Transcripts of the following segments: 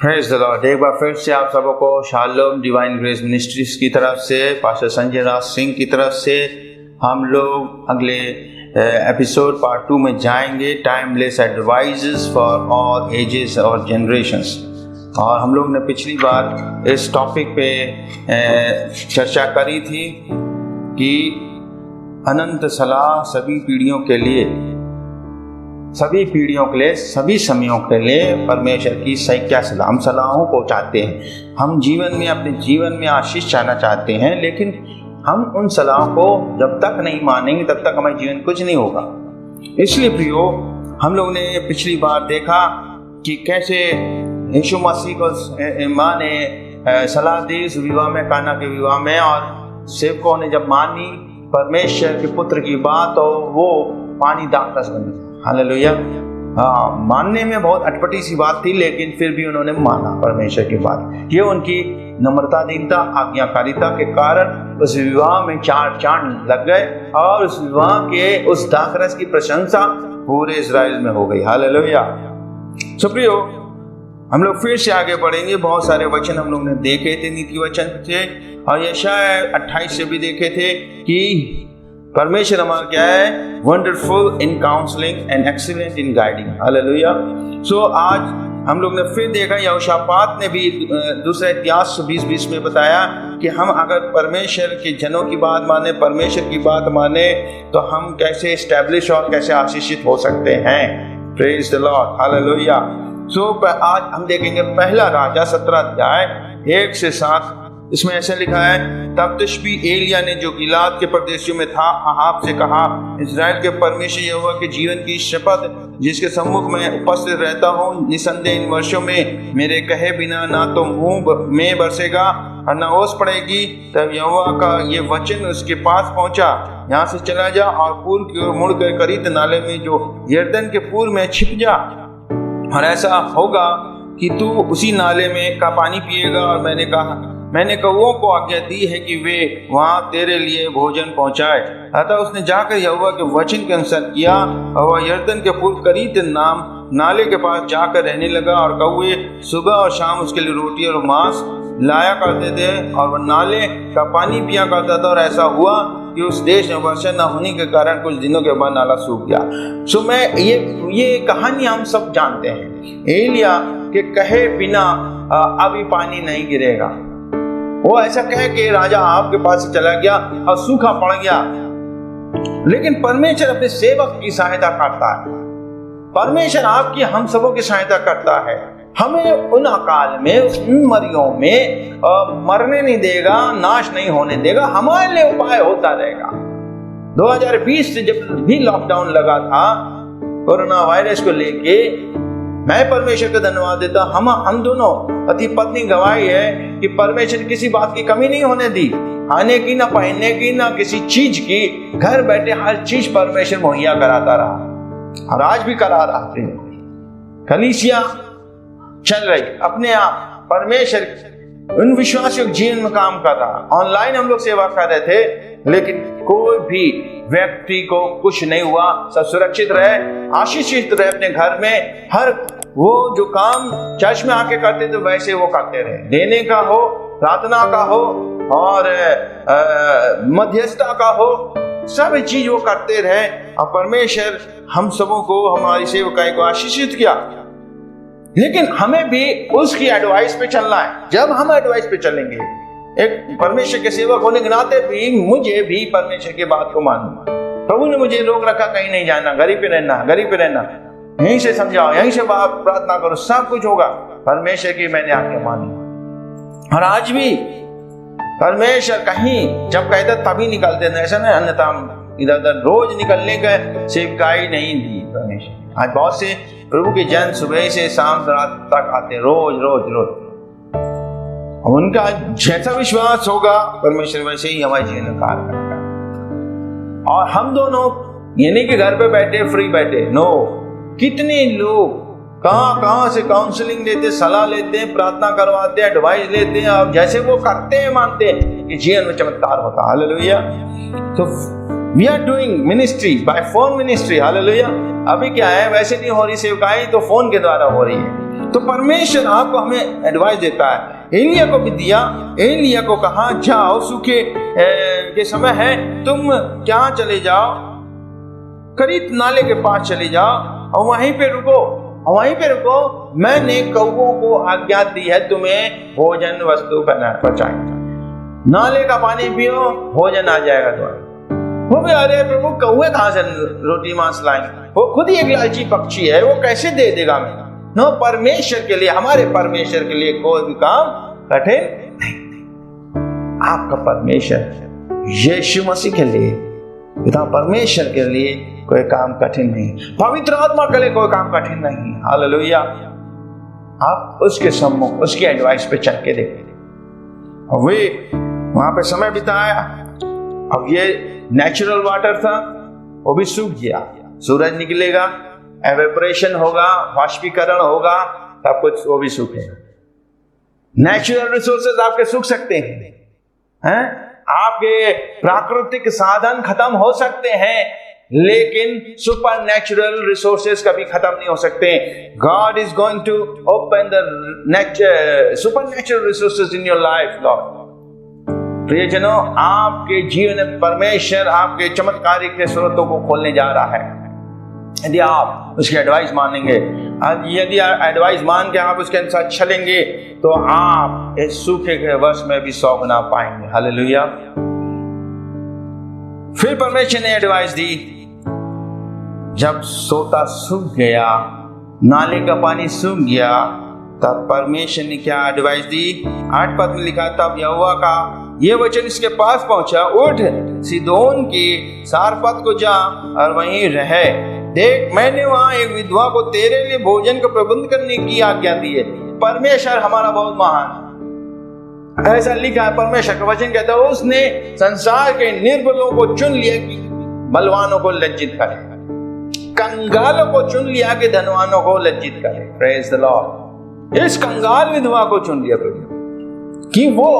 Praise the Lord. एक बार फिर से आप सबको शालोम डिवाइन ग्रेस मिनिस्ट्रीज की तरफ से, पास्टर संजय राज सिंह की तरफ से हम लोग अगले एपिसोड पार्ट 2 में जाएंगे, timeless advises for all ages और जनरेशंस। और हम लोग ने पिछली बार इस टॉपिक पे चर्चा करी थी कि अनंत सलाह सभी पीढ़ियों के लिए, सभी समयों के लिए परमेश्वर की सही क्या सलाह, हम सलाहों को चाहते हैं। हम जीवन में, अपने जीवन में आशीष चाहना चाहते हैं, लेकिन हम उन सलाह को जब तक नहीं मानेंगे तब तक हमारे जीवन कुछ नहीं होगा। इसलिए प्रियो, हम लोग ने पिछली बार देखा कि कैसे यीशु मसीह को माँ ने सलाह दी उस विवाह में, काना के विवाह में, और सेवकों ने जब मानी परमेश्वर के पुत्र की बात, तो वो पानी दाखरस बन गया। हालेलुया। मानने में बहुत अटपटी सी बात थी, लेकिन फिर भी उन्होंने माना परमेश्वर की बात। ये उनकी नम्रता, दीनता, आज्ञाकारिता के कारण उस विवाह में 4 चांद लग गए और उस विवाह के उस दाखरस की प्रशंसा पूरे इस्राएल में हो गई। हालेलुया। सुप्रियो, हम लोग फिर से आगे बढ़ेंगे। बहुत सारे वचन हम लोग ने देखे थे, नीति वचन थे, और यशायाह 28 से भी देखे थे कि परमेश्वर हमारा क्या है, wonderful in counselling and excellent in guiding. Hallelujah. So आज हम लोग ने फिर देखा, यहोशापात ने भी दूसरा इतिहास 20:20 में बताया कि हम अगर परमेश्वर के जनों की बात माने, परमेश्वर की बात माने, तो हम कैसे एस्टैब्लिश और कैसे आशीषित हो सकते हैं। Praise the Lord. Hallelujah. So आज हम देखेंगे पहला राजा 17 अध्याय 1 से 7। इसमें ऐसा लिखा है, तब तिशबी एलिया ने जो गिलाद के प्रदेशियों में था अहाब से कहा, इस्राएल के परमेश्वर यहोवा के जीवन की शपथ जिसके सम्मुख में उपस्थित रहता हूँ, निसंदेह इन वर्षों में मेरे कहे बिना ना तो मुंह में बरसेगा और न ओस पड़ेगी। तब यहोवा का ये वचन उसके पास पहुंचा, यहाँ से चला जा और पूर्व की ओर मुड़ कर करीत नाले में जो यरदन के पूर्व में छिप जा, और ऐसा होगा कि तू उसी नाले में का पानी पिएगा। और मैंने कौओं को आज्ञा दी है कि वे वहां तेरे लिए भोजन पहुंचाए। अतः उसने जाकर यहोवा के वचन के अनुसार किया, और वह यरदन के पूर्व करीत नाम नाले के पास जाकर रहने लगा, और कौए सुबह और शाम उसके लिए रोटी और मांस लाया करते थे, और वह नाले का पानी पिया करता था। और ऐसा हुआ कि उस देश में वर्षा न होने के कारण कुछ दिनों के बाद नाला सूख गया। सो मैं ये कहानी हम सब जानते हैं। एलिया के कहे बिना अभी पानी नहीं गिरेगा। वो ऐसा कहे कि राजा आपके पास से चला गया और सूखा पड़ गया, लेकिन परमेश्वर अपने सेवक की सहायता करता है। परमेश्वर आपकी, हम सबों की सहायता करता है। हमें उन अकाल में, उन मरियों में मरने नहीं देगा, नाश नहीं होने देगा। हमारे लिए उपाय होता रहेगा। 2020 से जब भी लॉकडाउन लगा था कोरोना वायरस को लेके, मैं परमेश्वर का धन्यवाद देता। हम दोनों पति पत्नी गवाही है कि परमेश्वर किसी बात की कमी नहीं होने दी, खाने की, ना पहनने की, ना किसी चीज की। घर बैठे हर चीज परमेश्वर मुहैया कराता रहा, और आज भी करा रहा है। कलीसिया चल रही अपने आप, परमेश्वर उन विश्वासियों के जीवन में काम कर रहा। ऑनलाइन हम लोग सेवा कर रहे थे, लेकिन कोई भी व्यक्ति को कुछ नहीं हुआ। सब सुरक्षित रहे, आशीषित रहे अपने घर में। हर वो जो काम चर्च में आके करते थे वैसे वो करते रहे। देने का हो, प्रार्थना का हो, और मध्यस्थता का हो, सब चीज वो करते रहे। और परमेश्वर हम सबों को, हमारी सेवकाई को आशीषित किया। लेकिन हमें भी उसकी एडवाइस पे चलना है। जब हम एडवाइस पे चलेंगे, एक परमेश्वर के सेवक होने के नाते भी मुझे भी परमेश्वर की बात को मानना। प्रभु ने मुझे रोक रखा, कहीं नहीं जाना, घर पे रहना, यहीं से समझाओ, यहीं से प्रार्थना करो, सब कुछ होगा। परमेश्वर की मैंने आज्ञा मानी। और आज भी परमेश्वर कहीं जब कहता तभी निकलते हैं, ऐसा नहीं, अन्यथा इधर उधर रोज निकलने का सेवकाई नहीं दी परमेश्वर। आज बहुत से प्रभु के जन सुबह से शाम रात तक आते, रोज। उनका जैसा विश्वास होगा परमेश्वर वैसे ही हमारे जीवन में कार्य करेगा। और हम दोनों ये नहीं कि घर पे बैठे, फ्री बैठे, नो। कितने लोग कहां से काउंसलिंग लेते, सलाह लेते, प्रार्थना करवाते, एडवाइस लेते हैं, और जैसे वो करते हैं, मानते हैं कि जीवन में चमत्कार होता है। हालेलुया। तो we are doing ministry by phone ministry. Hallelujah. अभी क्या है, वैसे नहीं हो रही सेवकाई, तो फोन के द्वारा हो रही है। तो परमेश्वर आपको हमें एडवाइस देता है। एलिया को भी दिया, एलिया को कहा जाओ, सूखे के समय है, तुम क्या चले जाओ, करीत नाले के पास चले जाओ और वहीं पे रुको, मैंने कौवों को आज्ञा दी है तुम्हें भोजन वस्तु पहुंचाएं, नाले का पानी पियो, भोजन आ जाएगा तुम्हारा। वो भी, अरे प्रभु कौवे कहां से रोटी मांस लाएंगे, वो खुद ही एक लालची पक्षी है, वो कैसे दे देगा मैं। नो, परमेश्वर के लिए, हमारे परमेश्वर के लिए कोई भी काम कठिन नहीं। आपका परमेश्वर यीशु मसीह के लिए, पिता परमेश्वर के लिए कोई काम कठिन नहीं, पवित्र आत्मा के लिए कोई काम कठिन नहीं। हालेलुया। आप उसके सम्मुख, उसकी एडवाइस पे चल के देखते, वे वहां पे समय बिताया। अब ये नेचुरल वाटर था, वो भी सूख गया, सूरज निकलेगा, एवेपोरेशन होगा, वाष्पीकरण होगा, सब कुछ वो भी सूखेगा। नेचुरल रिसोर्सेज आपके सूख सकते हैं, आपके प्राकृतिक साधन खत्म हो सकते हैं, लेकिन सुपर नेचुरल रिसोर्सेज कभी खत्म नहीं हो सकते। God is going to open the supernatural resources in your life. Lord, प्रियजनों, आपके जीवन में परमेश्वर आपके चमत्कारिक के स्रोतों को खोलने जा रहा है, यदि आप उसकी एडवाइस मानेंगे। यदि एडवाइस मान के आप उसके अनुसार चलेंगे तो आप इस सूखे के वर्ष में भी 100 गुना पाएंगे। हालेलुया। फिर परमेश्वर ने एडवाइस दी, जब सोता सूख गया, नाले का पानी सूख गया, तब परमेश्वर ने क्या एडवाइस दी। 8 पद में लिखा, तब यहोवा का ये वचन इसके पास पहुंचा, उठ सीदोन के सारपत को जा और वहीं रहे। देख, मैंने वहां एक विधवा को तेरे लिए भोजन का प्रबंध करने की आज्ञा दी है। परमेश्वर हमारा बहुत महान, ऐसा लिखा है परमेश्वर का वचन कहता है, उसने संसार के निर्बलों को चुन लिया कि बलवानों को लज्जित करे, कंगालों को चुन लिया कि धनवानों को लज्जित करे। Praise the Lord. इस कंगाल विधवा को चुन लिया प्रभु कि वो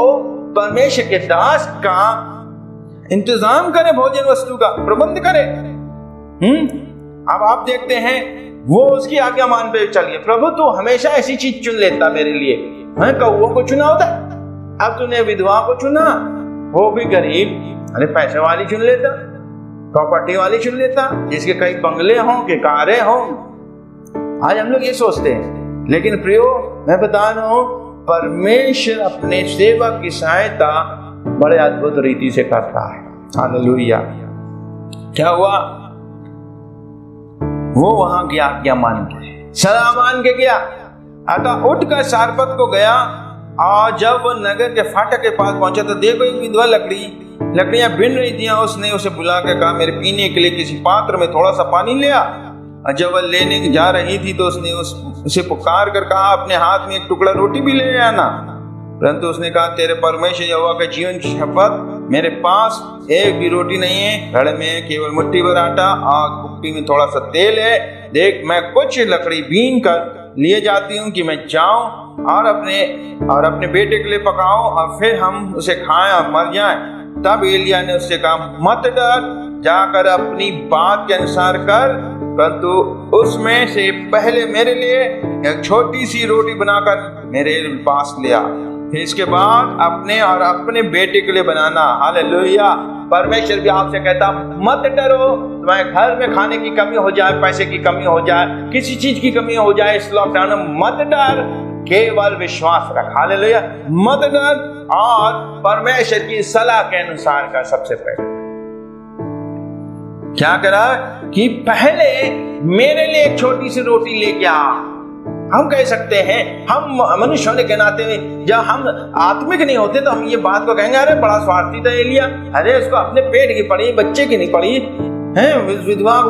परमेश्वर के दास का इंतजाम करे, भोजन वस्तु का प्रबंध करे। अब आप देखते हैं वो उसकी आज्ञा मान पे चलिए। प्रभु तू हमेशा ऐसी चीज चुन लेता मेरे लिए, कौवों को चुना होता, अब तूने विधवा को चुना, वो भी गरीब, अरे पैसे वाली चुन लेता, प्रॉपर्टी वाली चुन लेता, जिसके कई बंगले हों के कारें हों। आज हम लोग ये सोचते हैं, लेकिन प्रियो मैं बता रहा हूं, परमेश्वर अपने सेवक की सहायता बड़े अद्भुत रीति से करता है। हालेलुया। क्या हुआ, वो वहां गया, क्या मान के सलाह मान के गया, अतः उठकर सारपत को गया, और जब वो नगर के फाटक के पास पहुंचा तो देखो एक विधवा लकड़ियां बिन रही थी। उसने उसे बुला कर कहा, मेरे पीने के लिए किसी पात्र में थोड़ा सा पानी ले आ। और जब वह लेने जा रही थी तो उसने उसे पुकार कर कहा, अपने हाथ में एक टुकड़ा रोटी भी ले आना। परंतु उसने कहा, तेरे परमेश्वर यहोवा का जीवन की शपथ, मेरे पास एक भी रोटी नहीं है, घड़े में केवल मुट्ठी भर आटा और कुप्पी में थोड़ा सा तेल है। देख, मैं कुछ लकड़ी बीन कर लिए जाती हूँ कि मैं जाऊं और अपने बेटे के लिए पकाऊं और फिर हम उसे खाएं और मर जाएं। तब एलिया ने उससे कहा, मत डर, जाकर अपनी बात के अनुसार कर, परंतु उसमें से पहले मेरे लिए एक छोटी सी रोटी बनाकर मेरे पास ले आ, फिर इसके बाद अपने और अपने बेटे के लिए बनाना। हालेलुया। परमेश्वर भी आपसे कहता, मत डरो, तुम्हारे घर में खाने की कमी हो जाए, पैसे की कमी हो जाए, किसी चीज की कमी हो जाए इस लॉकडाउन में, मत डर, केवल विश्वास रख। हालेलुया। मत डर, और परमेश्वर की सलाह के अनुसार का सबसे पहले क्या करा कि पहले मेरे लिए एक छोटी सी रोटी लेके आ। हम कह सकते हैं, हम मनुष्य होने के नाते जब हम आत्मिक नहीं होते तो हम ये बात को कहेंगे, अरे बड़ा स्वार्थी था एलिया, अरे उसको अपने पेट की पड़ी, बच्चे की नहीं पड़ी है, विधवा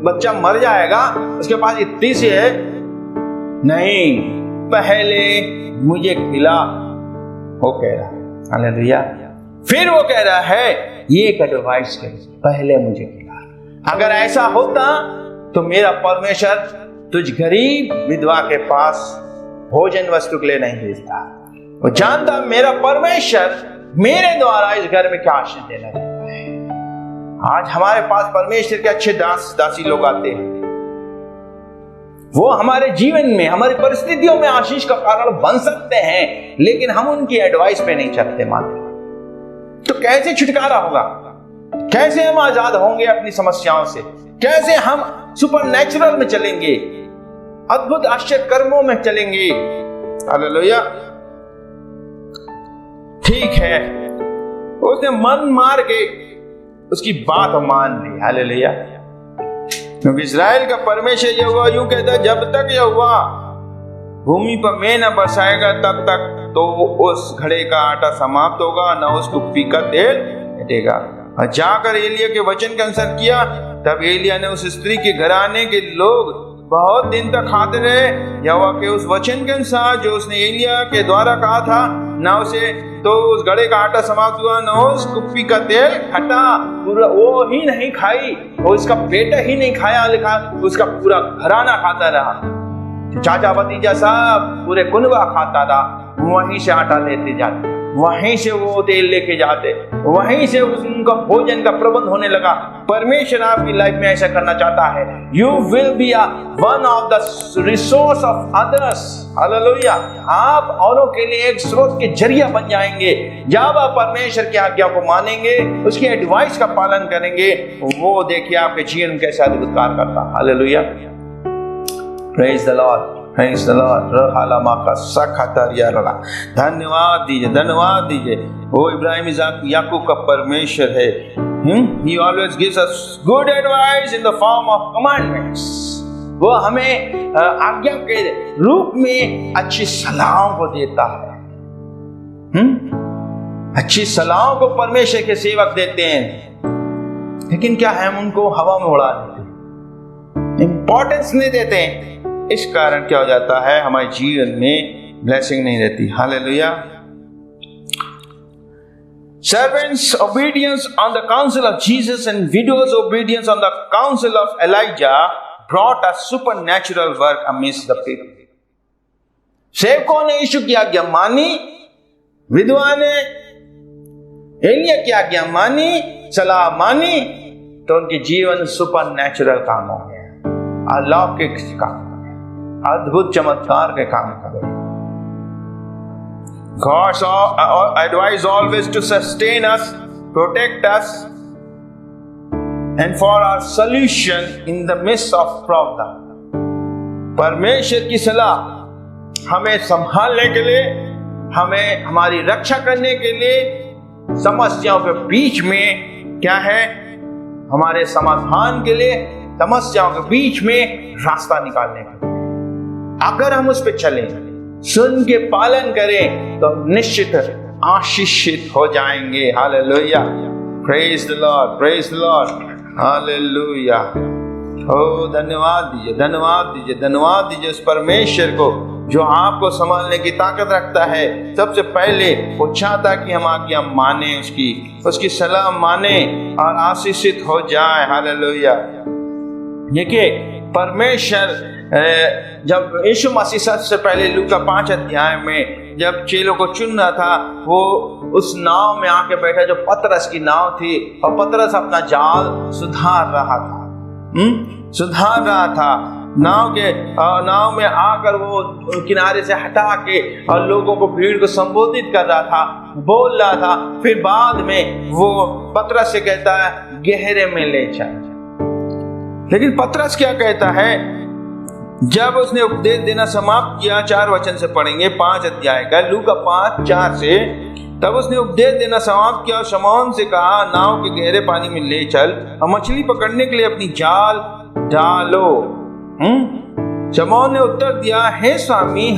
बच्चा मर जाएगा, उसके पास इतनी सी है। नहीं, पहले मुझे खिला, वो कह रहा है। हालेलुया। फिर वो कह रहा है, ये एक एडवाइस कर, पहले मुझे खिला। अगर ऐसा होता तो मेरा परमेश्वर तुझ गरीब विधवा के पास भोजन वस्तु के लिए नहीं भेजता। वो जानता मेरा परमेश्वर मेरे द्वारा इस घर में क्या आशीष देना चाहता है। आज हमारे पास परमेश्वर के अच्छे दास दासी लोग आते हैं, वो हमारे जीवन में, हमारी परिस्थितियों में आशीष का कारण बन सकते हैं, लेकिन हम उनकी एडवाइस पे नहीं चलते मानते। तो कैसे छुटकारा होगा? कैसे हम आजाद होंगे अपनी समस्याओं से? कैसे हम सुपरनैचुरल में चलेंगे, अद्भुत आश्चर्य कर्मों में चलेंगे? हालेलुया। ठीक है, उसने मन मार के उसकी बात मान ली। हालेलुया। क्योंकि इस्राएल का परमेश्वर यहोवा यूं कहता है, जब तक यहोवा भूमि पर में न बरसाएगा तब तक तो उस घड़े का आटा समाप्त होगा, न उस कुप्पी का तेल हटेगा। और जाकर एलिया के वचन के अनुसार किया। तब एलिया ने उस स्त्री के घराने के लोग बहुत दिन तक खाते रहे, यहोवा के उस वचन के अनुसार जो उसने एलिया के द्वारा कहा था। न उसे तो उस घड़े का आटा समाप्त हुआ, न उस कुप्पी का तेल हटा। पूरा वो ही नहीं खाई, वो उसका बेटा ही नहीं खाया, लिखा उसका पूरा घराना खाता रहा। चाचा भतीजा सब पूरे कुनबा खाता रहा। वहीं से आटा लेते जाते, वहीं से वो तेल लेके जाते, वहीं से उनका भोजन का प्रबंध होने लगा। परमेश्वर आपकी लाइफ में ऐसा करना चाहता है। You will be one of the resource of others. Hallelujah. आप औरों के लिए एक स्रोत के जरिया बन जाएंगे। जब आप परमेश्वर की आज्ञा को मानेंगे, उसकी एडवाइस का पालन करेंगे, वो देखिए आपके जीवन में कैसा अद्भुत कार्य करता। Hallelujah. Praise the Lord, praise the Lord. रहालामा का सखतरिया रला। धन्यवाद दीजिए, धन्यवाद दीजिए। वो इब्राहिम इसाक याकूब का परमेश्वर है। He always gives us good advice in the form of commandments. वो हमें आज्ञा के रूप में अच्छी सलाहों को देता है। अच्छी सलाहों को परमेश्वर के सेवक देते हैं, लेकिन क्या है, हम उनको हवा में उड़ा देते हैं, इंपॉर्टेंस नहीं देते हैं। इस कारण क्या हो जाता है, हमारे जीवन में ब्लेसिंग नहीं रहती। Hallelujah. Servants' obedience on the counsel of Jesus and widows' obedience on the counsel of Elijah brought a supernatural work amidst the people. सेवकों ने यीशु की आज्ञा मानी, विधवा ने एलिया की आज्ञा मानी, सलाह मानी, तो उनके जीवन सुपरनैचुरल काम हो गया, अलौकिक काम, अद्भुत चमत्कार के काम कर रहे। God's advice always to sustain us, protect us, and for our solution in the midst of problem. परमेश्वर की सलाह हमें संभालने के लिए, हमें हमारी रक्षा करने के लिए, समस्याओं के बीच में क्या है, हमारे समाधान के लिए, समस्याओं के बीच में रास्ता निकालने के लिए। अगर हम उस पर चलें, सुन के पालन करें, तो निश्चित आशीषित हो जाएंगे। Hallelujah. Praise the Lord, praise the Lord. Hallelujah. ओ धन्यवाद दीजिए, धन्यवाद दीजिए, धन्यवाद दीजिए उस परमेश्वर को जो आपको संभालने की ताकत रखता है। सबसे पहले वो चाहता कि हम आज्ञा माने, उसकी सलाह माने और आशीषित हो जाए। हालेलुया। देखिए, परमेश्वर जब यीशु मसीह सबसे पहले लूका 5 अध्याय में जब चेलों को चुन रहा था, वो उस नाव में आके बैठा जो पतरस की नाव थी, और पतरस अपना जाल सुधार रहा था। नाव में आकर वो किनारे से हटा के और लोगों को, भीड़ को संबोधित कर रहा था, बोल रहा था। फिर बाद में वो पतरस से कहता है, गहरे में ले चल। लेकिन पतरस क्या कहता है, जब उसने उपदेश देना समाप्त किया, 4 वचन से पढ़ेंगे 5 अध्याय का, लूका 5:4 से। तब उसने उपदेश देना समाप्त किया और शमौन से कहा, नाव के गहरे पानी में ले चल और मछली पकड़ने के लिए अपनी जाल डालो। शमौन ने उत्तर दिया, हे स्वामी,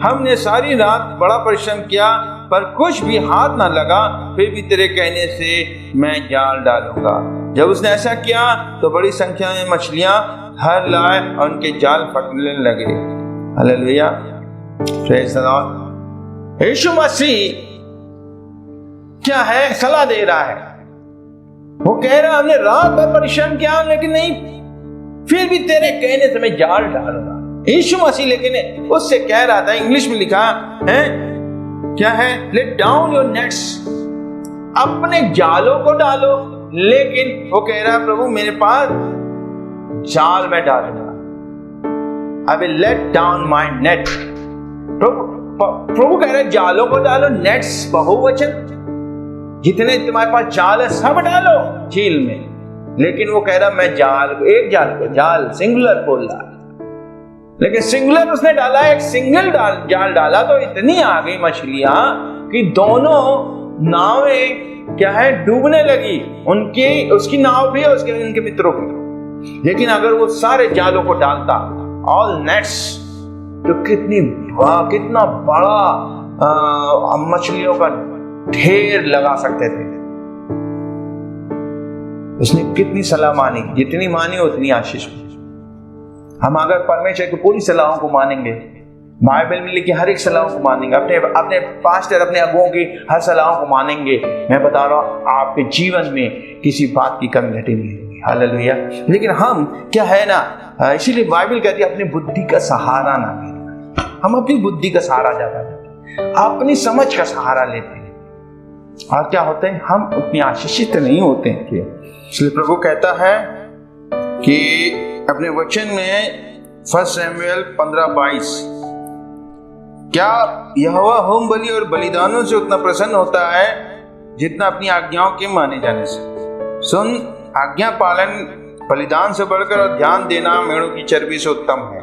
हमने सारी रात बड़ा परिश्रम किया पर कुछ भी हाथ ना लगा, फिर भी तेरे कहने से मैं जाल डालूंगा। जब उसने ऐसा किया तो बड़ी संख्या में मछलियां हर लाए और उनके जाल फटने लगे। हालेलुया। Praise the Lord. यीशु मसीह क्या है, सलाह दे रहा है। वो कह रहा, हमने रात भर परिश्रम किया लेकिन नहीं, फिर भी तेरे कहने से मैं जाल डालूंगा। यीशु मसीह लेकिन उससे कह रहा था, इंग्लिश में लिखा है, क्या है, लेट डाउन योर नेट्स, अपने जालों को डालो। लेकिन वो कह रहा है, प्रभु मेरे पास जाल में डालूंगा। I will let down my net. प्रभु कह रहे जालों को डालो, नेट्स बहुवचन, जितने तुम्हारे पास जाल है सब डालो झील में। लेकिन वो कह रहा मैं एक जाल को, जाल सिंगुलर बोल रहा, लेकिन सिंगुलर उसने डाला, एक सिंगल जाल डाला तो इतनी आ गई मछलियां कि दोनों नावें क्या है डूबने लगी, उसकी नाव भी और उनके मित्रों की। लेकिन अगर वो सारे जालों को डालता, ऑल नेट्स, तो कितना बड़ा मछलियों का ढेर लगा सकते थे। उसने कितनी सलाह मानी, जितनी मानी उतनी आशीष मिली। हम अगर परमेश्वर की पूरी सलाहों को मानेंगे, बाइबल में लिखी हर एक सलाहों को मानेंगे, अपने पास्टर अपने अगुओं की हर सलाहों को मानेंगे, मैं बता रहा हूं आपके जीवन में किसी बात की कमी घटी नहीं होगी। हालेलुया। लेकिन हम क्या है ना, इसीलिए बाइबल कहती है अपनी बुद्धि का सहारा ना लेना। हम अपनी बुद्धि का सहारा ज्यादा लेते हैं, अपनी समझ का सहारा लेते हैं, और क्या होते हैं हम उतनी आशीषित नहीं होते हैं। इसलिए प्रभु कहता है कि अपने वचन में 1 शमूएल 15:22, क्या यहोवा होम बलि और बलिदानों से उतना प्रसन्न होता है जितना अपनी आज्ञाओं के माने जाने से? सुन, आज्ञा पालन बलिदान से बढ़कर और ध्यान देना मेढ़ों की चर्बी से उत्तम है।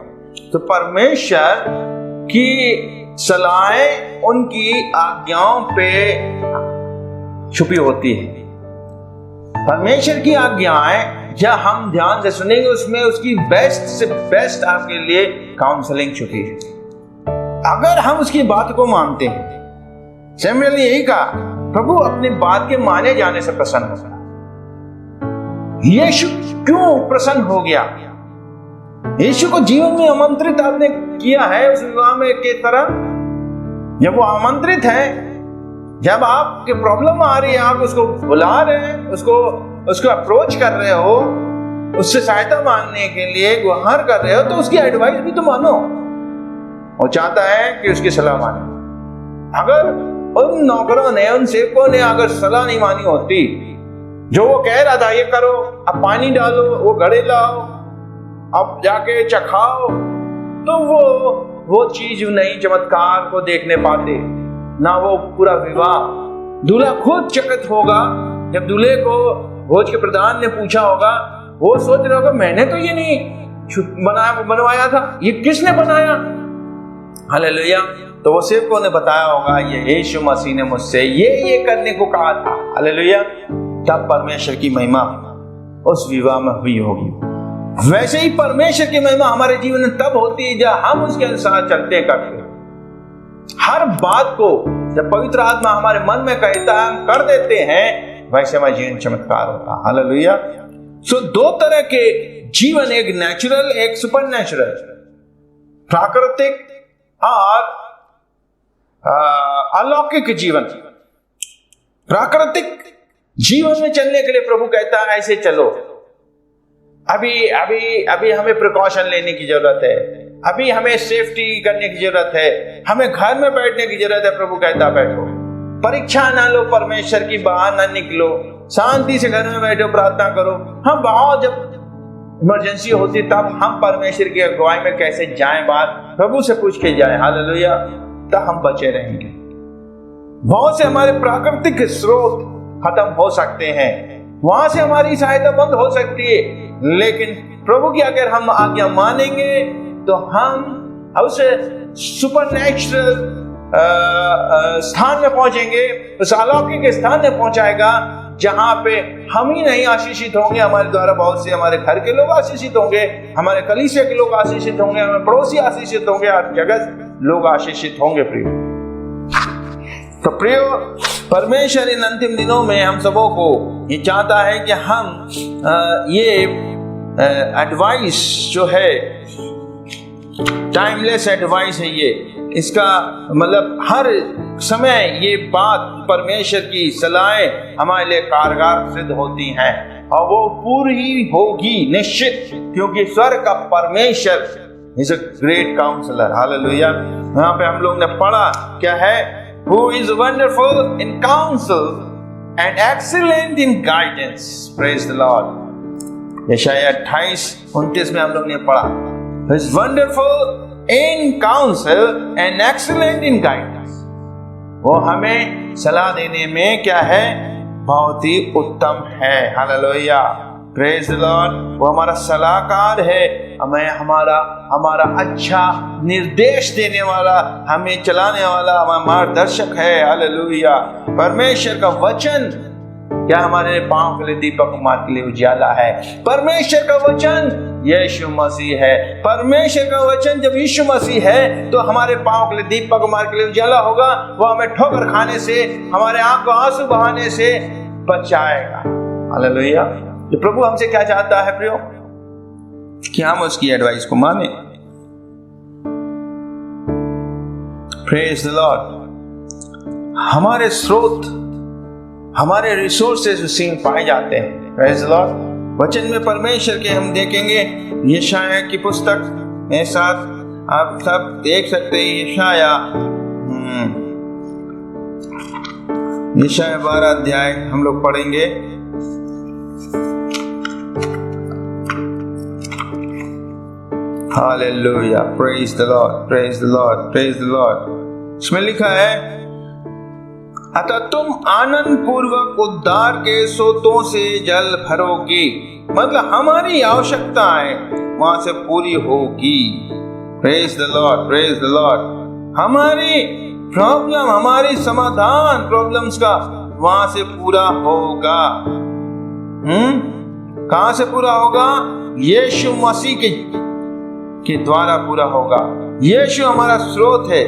तो परमेश्वर की सलाहें उनकी आज्ञाओं पे छुपी होती है। परमेश्वर की आज्ञाएं जब हम ध्यान से सुनेंगे, उसमें उसकी बेस्ट से बेस्ट आपके लिए काउंसलिंग छुपी है, अगर हम उसकी बात को मानते हैं। शमूएल ने यही कहा, प्रभु अपने बात के माने जाने से प्रसन्न होगा। यीशु क्यों प्रसन्न हो गया? यीशु को जीवन में आमंत्रित आपने किया है उस विवाह में के तरह। जब वो आमंत्रित है, जब आपके प्रॉब्लम आ रही है, आप उसको बुला रहे हैं, उसको अप्रोच कर रहे हो, उससे सहायता मांगने के लिए गुहार कर रहे हो, तो उसकी एडवाइस भी तो मानो। वो चाहता है कि उसकी सलाह माने। अगर उन नौकरों ने, उन सेवकों ने अगर सलाह नहीं मानी होती, जो वो कह रहा था ये करो, अब पानी डालो, वो घड़े लाओ, अब जाके चखाओ, तो वो चीज नहीं चमत्कार को देखने पाते, ना वो पूरा विवाह। दूल्हा खुद चकित होगा जब दूल्हे को भोज के प्रधान ने पूछा होगा, वो सोच रहा होगा मैंने तो ये नहीं बनवाया था, ये किसने बनाया? हालेलुया। तो वो सेवकों ने बताया होगा ये यीशु मसीह ने मुझसे ये करने को कहा था। हालेलुया। तब परमेश्वर की महिमा उस विवाह में हुई होगी। वैसे ही परमेश्वर की महिमा हमारे जीवन में तब होती है जब हम उसके अनुसार चलते करते। हर बात को जब पवित्र आत्मा हमारे मन में कहता है, हम कर देते हैं, वैसे हमारा जीवन चमत्कार होता है। हालेलुया। सो दो तरह के जीवन, एक नेचुरल, एक सुपर नेचुरल, प्राकृतिक और अलौकिक जीवन। प्राकृतिक जीवन में चलने के लिए प्रभु कहता है ऐसे चलो। अभी हमें प्रिकॉशन लेने की जरूरत है, अभी हमें सेफ्टी करने की जरूरत है, हमें घर में बैठने की जरूरत है। प्रभु कहता बैठो, परीक्षा ना लो, परमेश्वर की बाहर ना निकलो, शांति से घर में बैठो, प्रार्थना करो। हम बहुत जब इमरजेंसी होती तब हम परमेश्वर की अगुवाई में कैसे जाएं, बात प्रभु से पूछ के जाएं। हालेलुया। तब हम बचे रहेंगे। बहुत से हमारे प्राकृतिक स्रोत खत्म हो सकते हैं, वहां से हमारी सहायता बंद हो सकती है, लेकिन प्रभु की अगर हम आज्ञा मानेंगे तो हम उस सुपरनैचुरल स्थान में पहुंचेंगे, उस अलौकिक स्थान में पहुंचाएगा जहां पे हम ही नहीं आशीषित होंगे, हमारे द्वारा बहुत से हमारे घर के लोग आशीषित होंगे, हमारे कलीसिया के लोग आशीषित होंगे, हमारे पड़ोसी आशीषित होंगे, हर जगह लोग आशीषित होंगे। प्रिय तो प्रिय, परमेश्वर इन अंतिम दिनों में हम सबों को ये चाहता है कि हम ये एडवाइस जो है, टाइमलेस एडवाइस है ये, इसका मतलब हर समय ये बात परमेश्वर की सलाहें हमारे लिए कारगर सिद्ध होती हैं, और वो पूरी होगी निश्चित, क्योंकि स्वर्ग का परमेश्वर is a great counsellor. Hallelujah. यहाँ पे हम लोग ने पढ़ा क्या है, Who is wonderful in counsel and excellent in guidance. Praise the Lord. यशायाह 28:29 में हम लोग ने पढ़ा, is wonderful in counsel and excellent in guidance. वो हमें सलाह देने में क्या है, बहुत ही उत्तम है। Hallelujah, praise the Lord. वो हमारा सलाहकार है, हमें हमारा अच्छा निर्देश देने वाला, हमें चलाने वाला, हमारा मार्गदर्शक है। हालेलुया। परमेश्वर का वचन क्या हमारे पांव के लिए दीपक, मार्ग के लिए उजाला है। परमेश्वर का वचन यीशु मसीह है। परमेश्वर का वचन जब यीशु मसीह है तो हमारे पांव के लिए दीपक, मार्ग के लिए उजाला होगा। वो हमें ठोकर खाने से, हमारे आंख को आंसू बहाने से बचाएगा। हालेलुया। तो प्रभु हमसे क्या चाहता है प्रियो, कि हम उसकी एडवाइस को माने। Praise the Lord. हमारे स्रोत, हमारे रिसोर्सेज उसी में पाए जाते हैं। Praise the Lord. वचन में परमेश्वर के हम देखेंगे, यशाया की पुस्तक में साथ आप सब देख सकते हैं। यशाया 12 अध्याय हम लोग पढ़ेंगे। Hallelujah, praise the Lord, praise the Lord, praise the Lord. इसमें लिखा है, अतः तुम आनंद पूर्वक उद्धार के सोतों से जल भरोगी। मतलब हमारी आवश्यकताएं वहां से पूरी होगी। Praise the Lord, praise the Lord. हमारी प्रॉब्लम, हमारी समाधान प्रॉब्लम्स का वहां से पूरा होगा। कहां से पूरा होगा? यीशु मसीह के द्वारा पूरा होगा। यीशु हमारा स्रोत है।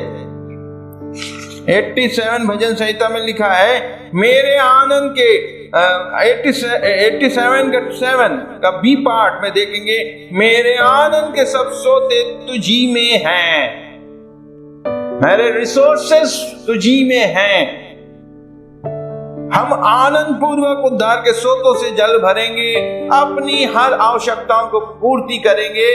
87 भजन संहिता में लिखा है, मेरे आनंद के 87 का बी पार्ट में देखेंगे, मेरे आनंद के सब सोते तुझी में हैं, मेरे रिसोर्सेस तुझी में हैं। हम आनंद पूर्वक उद्धार के सोतों से जल भरेंगे, अपनी हर आवश्यकताओं को पूर्ति करेंगे।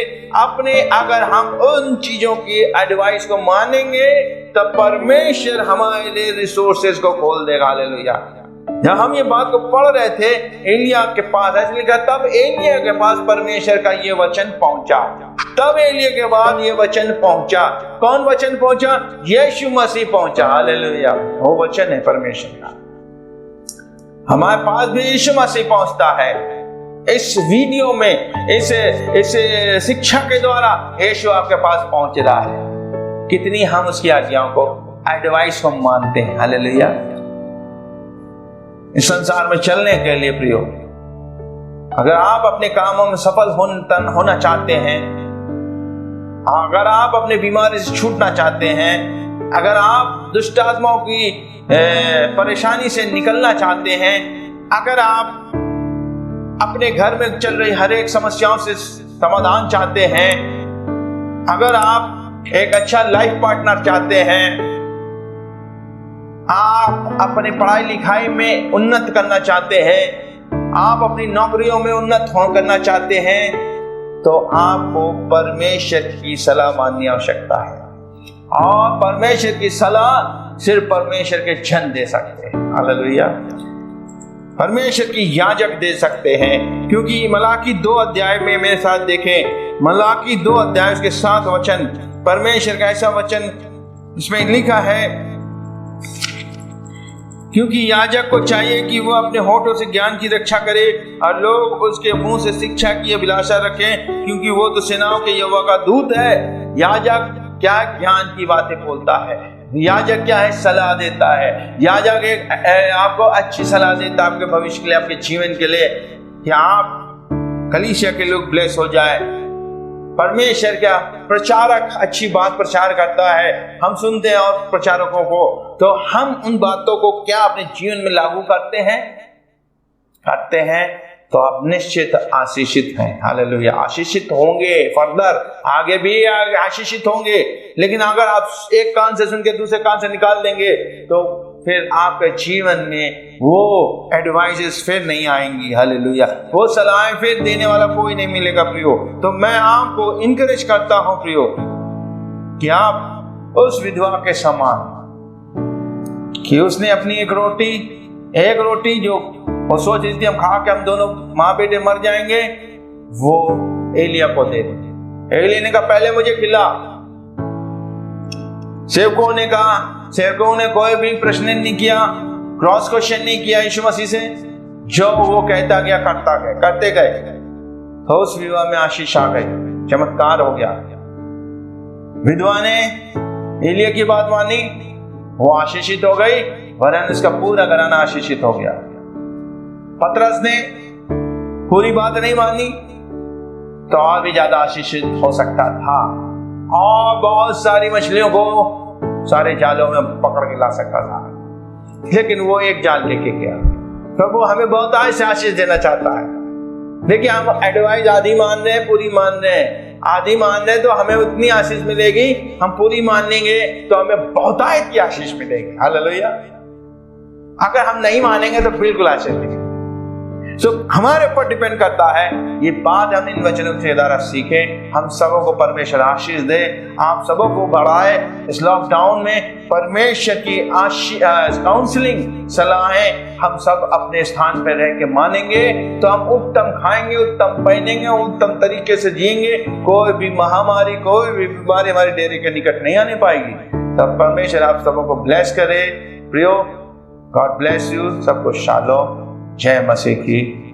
अगर हम उन चीजों की एडवाइस को मानेंगे तब परमेश्वर हमारे लिए रिसोर्सेज को खोल देगा। हालेलुया। जब हम ये बात को पढ़ रहे थे, एलिया के पास ऐसे लिखा, तब एलिया के पास परमेश्वर का ये वचन पहुंचा। तब एलिया के बाद ये वचन पहुंचा। कौन वचन पहुंचा? यीशु मसीह पहुंचा। हालेलुया। वो वचन है परमेश्वर का। हमारे पास भी यीशु मसीह पहुंचता है। इस वीडियो में, इस शिक्षा के द्वारा यीशु आपके पास पहुंच रहा है। कितनी हम उसकी आज्ञाओं को, एडवाइस को मानते हैं। हालेलुया। इस संसार में चलने के लिए प्रियो, अगर आप अपने कामों में सफल होना चाहते हैं, अगर आप अपने बीमारी से छूटना चाहते हैं, अगर आप दुष्ट आत्माओं की परेशानी से निकलना चाहते हैं, अगर आप अपने घर में चल रही हर एक समस्याओं से समाधान चाहते हैं, अगर आप एक अच्छा लाइफ पार्टनर चाहते हैं, आप अपनी पढ़ाई लिखाई में उन्नत करना चाहते हैं, आप अपनी नौकरियों में उन्नत करना चाहते हैं, तो आपको परमेश्वर की सलाह माननी आवश्यकता है। और परमेश्वर की सलाह सिर्फ परमेश्वर के जन दे सकते हैं। हालेलुया। परमेश्वर की याजक दे सकते हैं, क्योंकि मलाकी 2 अध्याय में मेरे साथ देखें, मलाकी 2 अध्याय उसके 7 वचन, परमेश्वर का ऐसा वचन इसमें लिखा है, क्योंकि याजक को चाहिए कि वो अपने होठों से ज्ञान की रक्षा करे और लोग उसके मुंह से शिक्षा की अभिलाषा रखें, क्योंकि वो तो सेनाओं के यहोवा का दूत है। याजक क्या ज्ञान की बातें बोलता है, याजक क्या है, सलाह देता है। याजक एक आपको अच्छी सलाह देता है आपके भविष्य के लिए, आपके जीवन के लिए, कि आप कलीसिया के लोग ब्लेस हो जाए। परमेश्वर क्या प्रचारक अच्छी बात प्रचार करता है, हम सुनते हैं और प्रचारकों को, तो हम उन बातों को क्या अपने जीवन में लागू करते हैं तो आप निश्चित आशीषित हैं। हालेलुया। आशीषित होंगे, फर्दर आगे भी आशीषित होंगे। लेकिन अगर आप एक कान से सुन के दूसरे कान से निकाल देंगे तो फिर आपके जीवन में वो एडवाइसेस फिर नहीं आएंगी। हालेलुया। वो सलाहें फिर देने वाला कोई नहीं मिलेगा प्रियो। तो मैं आपको इनकरेज करता हूं प्रियो, कि आप उस विधवा के समान, कि उसने अपनी एक रोटी जो वो सोच रही थी हम खा के हम दोनों माँ बेटे मर जाएंगे, वो एलिया को दे दी। एली ने कहा पहले मुझे खिला। सेवकों ने कोई भी प्रश्न नहीं किया, क्रॉस क्वेश्चन नहीं किया यीशु मसीह से। जो वो कहता गया करते गए, तो उस विवाह में आशीष आ गई, चमत्कार हो गया। विधवा ने एलिया की बात मानी, वो आशीषित हो गई, वरन उसका पूरा घराना आशीषित हो गया। पतरस ने पूरी बात नहीं मानी तो और भी ज्यादा आशीषित हो सकता था, और बहुत सारी मछलियों को सारे जालों में पकड़ के ला सकता था, लेकिन वो एक जाल लेके गया। प्रभु हमें बहुत से आशीष देना चाहता है। देखिए, हम एडवाइस आधी मान रहे हैं, पूरी मान रहे हैं। आधी मान रहे हैं तो हमें उतनी आशीष मिलेगी, हम पूरी मान लेंगे तो हमें बहुतायत की आशीष मिलेगी। हालेलुया। अगर हम नहीं मानेंगे तो बिल्कुल आशीष नहीं। हमारे ऊपर डिपेंड करता है। ये बात हम इन वचनों के द्वारा सीखे, हम सबों को परमेश्वर आशीष दे, आप सबों को बढ़ाए। इस लॉकडाउन में परमेश्वर की काउंसलिंग सलाहें हम सब अपने स्थान पर रह के मानेंगे तो हम उत्तम खाएंगे, उत्तम पहनेंगे, उत्तम तरीके से जिएंगे। कोई भी महामारी, कोई भी बीमारी हमारे डेरे के निकट नहीं आने पाएगी। तब परमेश्वर आप सबों को ब्लेस करे। प्रियो, गॉड ब्लेस यू। सबको शालोम। जय मसीह की।